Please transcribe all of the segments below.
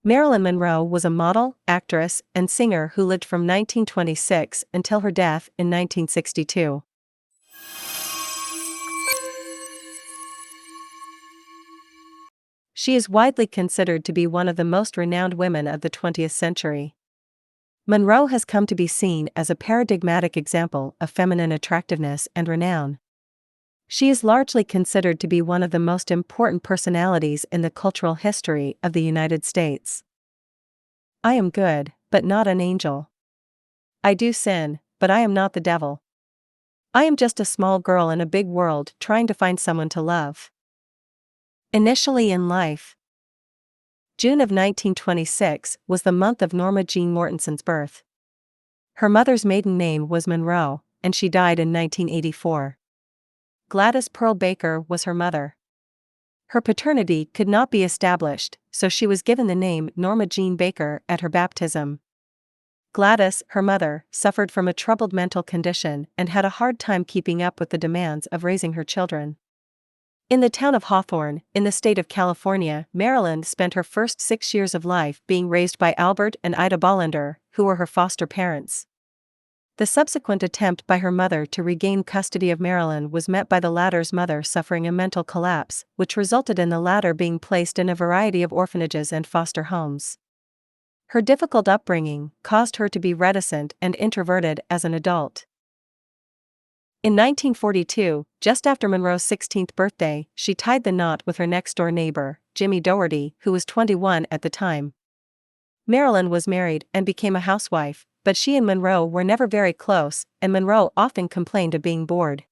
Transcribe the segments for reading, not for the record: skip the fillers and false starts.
Marilyn Monroe was a model, actress, and singer who lived from 1926 until her death in 1962. She is widely considered to be one of the most renowned women of the 20th century. Monroe has come to be seen as a paradigmatic example of feminine attractiveness and renown. She is largely considered to be one of the most important personalities in the cultural history of the United States. I am good, but not an angel. I do sin, but I am not the devil. I am just a small girl in a big world trying to find someone to love. Initially in life, June of 1926 was the month of Norma Jean Mortenson's birth. Her mother's maiden name was Monroe, and she died in 1984. Gladys Pearl Baker was her mother. Her paternity could not be established, so she was given the name Norma Jean Baker at her baptism. Gladys, her mother, suffered from a troubled mental condition and had a hard time keeping up with the demands of raising her children. In the town of Hawthorne, in the state of California, Marilyn spent her first 6 years of life being raised by Albert and Ida Bollender, who were her foster parents. The subsequent attempt by her mother to regain custody of Marilyn was met by the latter's mother suffering a mental collapse, which resulted in the latter being placed in a variety of orphanages and foster homes. Her difficult upbringing caused her to be reticent and introverted as an adult. In 1942, just after Monroe's 16th birthday, she tied the knot with her next-door neighbor, Jimmy Doherty, who was 21 at the time. Marilyn was married and became a housewife, but she and Monroe were never very close, and Monroe often complained of being bored.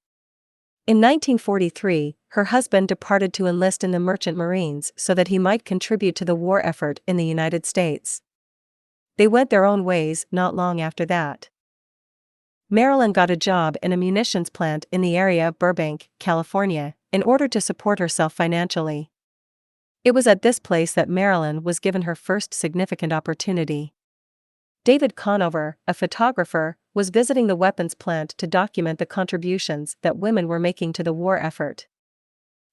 In 1943, her husband departed to enlist in the Merchant Marines so that he might contribute to the war effort in the United States. They went their own ways not long after that. Marilyn got a job in a munitions plant in the area of Burbank, California, in order to support herself financially. It was at this place that Marilyn was given her first significant opportunity. David Conover, a photographer, was visiting the weapons plant to document the contributions that women were making to the war effort.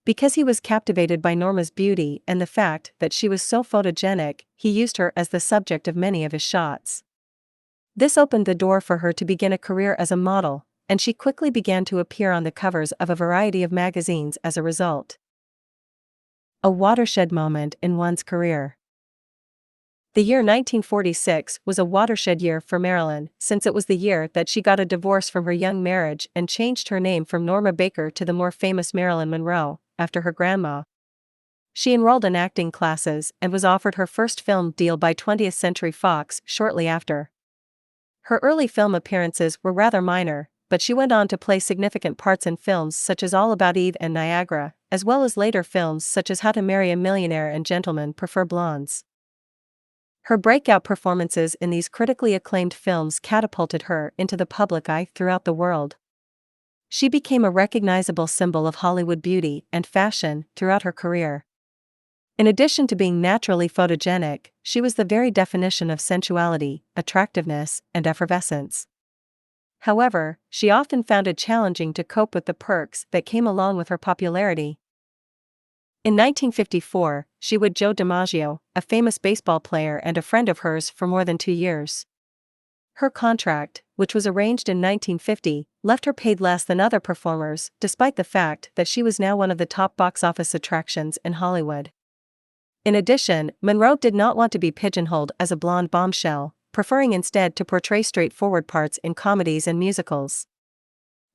Because he was captivated by Norma's beauty and the fact that she was so photogenic, he used her as the subject of many of his shots. This opened the door for her to begin a career as a model, and she quickly began to appear on the covers of a variety of magazines as a result. A watershed moment in one's career. The year 1946 was a watershed year for Marilyn, since it was the year that she got a divorce from her young marriage and changed her name from Norma Baker to the more famous Marilyn Monroe, after her grandma. She enrolled in acting classes and was offered her first film deal by 20th Century Fox shortly after. Her early film appearances were rather minor, but she went on to play significant parts in films such as All About Eve and Niagara, as well as later films such as How to Marry a Millionaire and Gentlemen Prefer Blondes. Her breakout performances in these critically acclaimed films catapulted her into the public eye throughout the world. She became a recognizable symbol of Hollywood beauty and fashion throughout her career. In addition to being naturally photogenic, she was the very definition of sensuality, attractiveness, and effervescence. However, she often found it challenging to cope with the perks that came along with her popularity. In 1954, she wed Joe DiMaggio, a famous baseball player and a friend of hers for more than 2 years. Her contract, which was arranged in 1950, left her paid less than other performers, despite the fact that she was now one of the top box office attractions in Hollywood. In addition, Monroe did not want to be pigeonholed as a blonde bombshell, preferring instead to portray straightforward parts in comedies and musicals.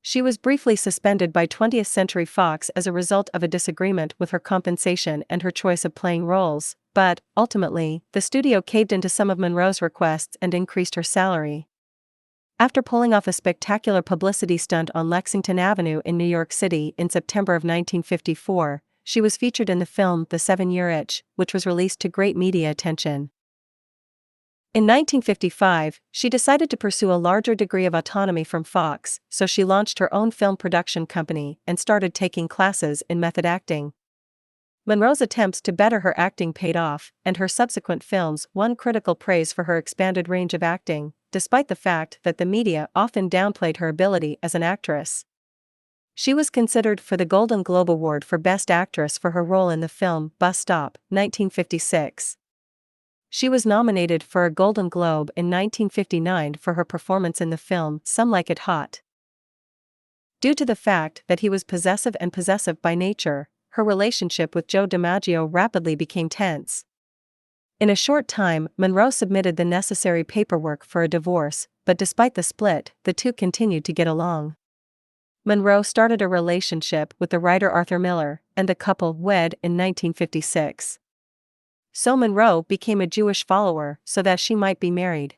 She was briefly suspended by 20th Century Fox as a result of a disagreement with her compensation and her choice of playing roles, but, ultimately, the studio caved into some of Monroe's requests and increased her salary. After pulling off a spectacular publicity stunt on Lexington Avenue in New York City in September of 1954, she was featured in the film The 7-Year Itch, which was released to great media attention. In 1955, she decided to pursue a larger degree of autonomy from Fox, so she launched her own film production company and started taking classes in method acting. Monroe's attempts to better her acting paid off, and her subsequent films won critical praise for her expanded range of acting, despite the fact that the media often downplayed her ability as an actress. She was considered for the Golden Globe Award for Best Actress for her role in the film Bus Stop, 1956. She was nominated for a Golden Globe in 1959 for her performance in the film Some Like It Hot. Due to the fact that he was possessive by nature, her relationship with Joe DiMaggio rapidly became tense. In a short time, Monroe submitted the necessary paperwork for a divorce, but despite the split, the two continued to get along. Monroe started a relationship with the writer Arthur Miller, and the couple wed in 1956. So Monroe became a Jewish follower so that she might be married.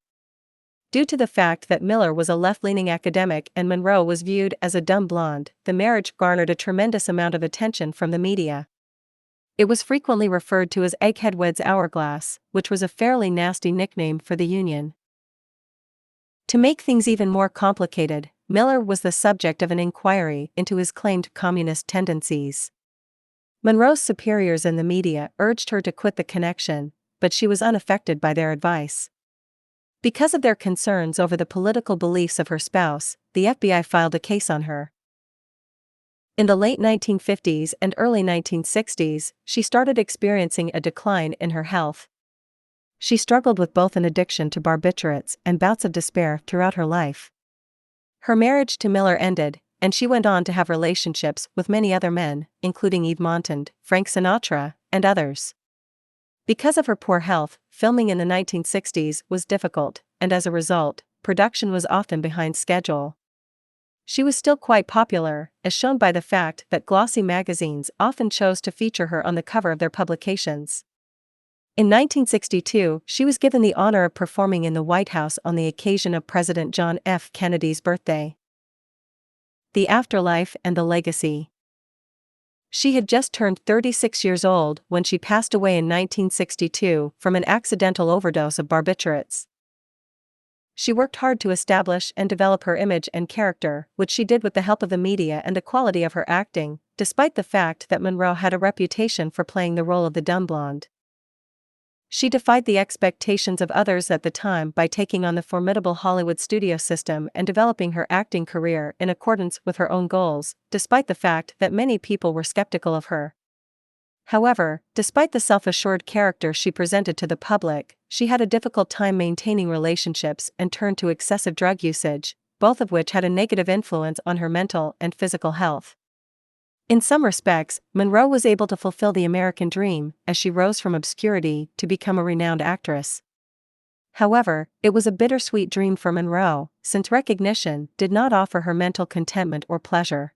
Due to the fact that Miller was a left-leaning academic and Monroe was viewed as a dumb blonde, the marriage garnered a tremendous amount of attention from the media. It was frequently referred to as Egghead Wed's Hourglass, which was a fairly nasty nickname for the union. To make things even more complicated, Miller was the subject of an inquiry into his claimed communist tendencies. Monroe's superiors in the media urged her to quit the connection, but she was unaffected by their advice. Because of their concerns over the political beliefs of her spouse, the FBI filed a case on her. In the late 1950s and early 1960s, she started experiencing a decline in her health. She struggled with both an addiction to barbiturates and bouts of despair throughout her life. Her marriage to Miller ended, and she went on to have relationships with many other men, including Yves Montand, Frank Sinatra, and others. Because of her poor health, filming in the 1960s was difficult, and as a result, production was often behind schedule. She was still quite popular, as shown by the fact that glossy magazines often chose to feature her on the cover of their publications. In 1962, she was given the honor of performing in the White House on the occasion of President John F. Kennedy's birthday. The afterlife and the legacy. She had just turned 36 years old when she passed away in 1962 from an accidental overdose of barbiturates. She worked hard to establish and develop her image and character, which she did with the help of the media and the quality of her acting, despite the fact that Monroe had a reputation for playing the role of the dumb blonde. She defied the expectations of others at the time by taking on the formidable Hollywood studio system and developing her acting career in accordance with her own goals, despite the fact that many people were skeptical of her. However, despite the self-assured character she presented to the public, she had a difficult time maintaining relationships and turned to excessive drug usage, both of which had a negative influence on her mental and physical health. In some respects, Monroe was able to fulfill the American dream, as she rose from obscurity to become a renowned actress. However, it was a bittersweet dream for Monroe, since recognition did not offer her mental contentment or pleasure.